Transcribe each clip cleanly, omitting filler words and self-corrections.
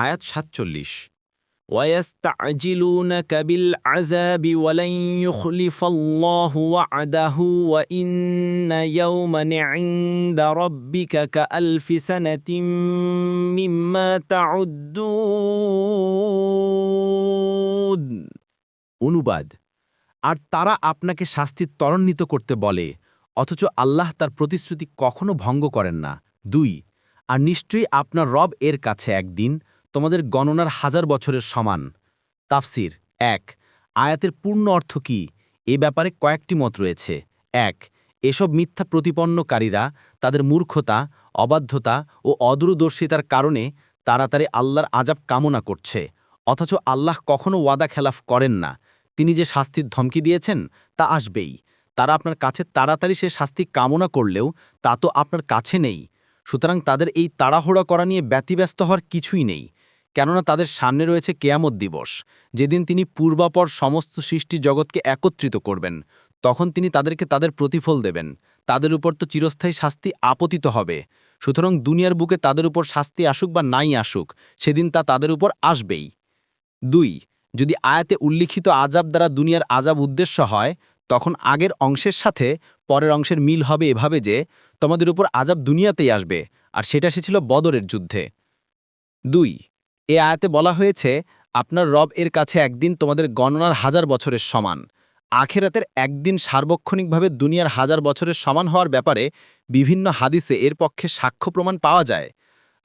আয়াত ৪৭ وَيَسْتَعْجِلُونَكَ بِالْعَذَابِ وَلَنْ يُخْلِفَ اللَّهُ وَعْدَهُ وَإِنَّ يَوْمًا عِندَ رَبِّكَ كَأَلْفِ سَنَةٍ مِّمَّا تَعُدُّونَ। অনুবাদ, আর তারা আপনাকে শাস্তি ত্বরান্বিত করতে বলে, অথচ আল্লাহ তার প্রতিশ্রুতি কখনো ভঙ্গ করেন না। ২ আর নিশ্চয়ই আপনার রব এর কাছে একদিন তোমাদের গণনার 1000 বছরের সমান। তাফসির ১ আয়াতের পূর্ণ অর্থ কি? এ ব্যাপারে কয়েকটি মত রয়েছে। ১ এসব মিথ্যা প্রতিপন্নকারীরা তাদের মূর্খতা, অবাধ্যতা ও অদূরদর্শিতার কারণে তাড়াতাড়ি আল্লাহর আযাব কামনা করছে, অথচ আল্লাহ কখনো ওয়াদা খেলাফ করেন না। তিনি যে শাস্তির ধমকি দিয়েছেন তা আসবেই। তারা আপনার কাছে তাড়াতাড়ি সে শাস্তি কামনা করলেও তা তো আপনার কাছে নেই। সুতরাং তাদের এই তাড়াহুড়া করা নিয়ে ব্যতিব্যস্ত হওয়ার কিছুই নেই, কেননা তাদের সামনে রয়েছে কেয়ামত দিবস, যেদিন তিনি পূর্বাপর সমস্ত সৃষ্টি জগৎকে একত্রিত করবেন। তখন তিনি তাদেরকে তাদের প্রতিফল দেবেন। তাদের উপর তো চিরস্থায়ী শাস্তি আপতিত হবে। সুতরাং দুনিয়ার বুকে তাদের উপর শাস্তি আসুক বা নাই আসুক, সেদিন তা তাদের উপর আসবেই। ২ যদি আয়াতে উল্লিখিত আযাব দ্বারা দুনিয়ার আযাব উদ্দেশ্য হয়, তখন আগের অংশের সাথে পরের অংশের মিল হবে এভাবে যে, তোমাদের উপর আযাব দুনিয়াতেই আসবে, আর সেটা এসেছিল বদরের যুদ্ধে। ২ এ আয়াতে বলা হয়েছে, আপনার রব এর কাছে একদিন তোমাদের গণনার 1000 বছরের সমান। আখেরাতের একদিন সার্বক্ষণিকভাবে দুনিয়ার 1000 বছরের সমান হওয়ার ব্যাপারে বিভিন্ন হাদিসে এর পক্ষে সাক্ষ্য প্রমাণ পাওয়া যায়।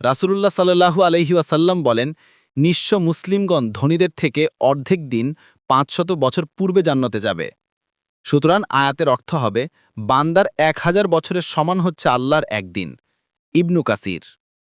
রাসূলুল্লাহ সাল্লাল্লাহু আলাইহি ওয়াসাল্লাম বলেন, নিঃস্ব মুসলিমগণ ধনীদের থেকে অর্ধেক দিন 500 বছর পূর্বে জান্নাতে যাবে। সুতরাং আয়াতের অর্থ হবে, বান্দার 1000 বছরের সমান হচ্ছে আল্লাহর একদিন। ইবনু কাসির।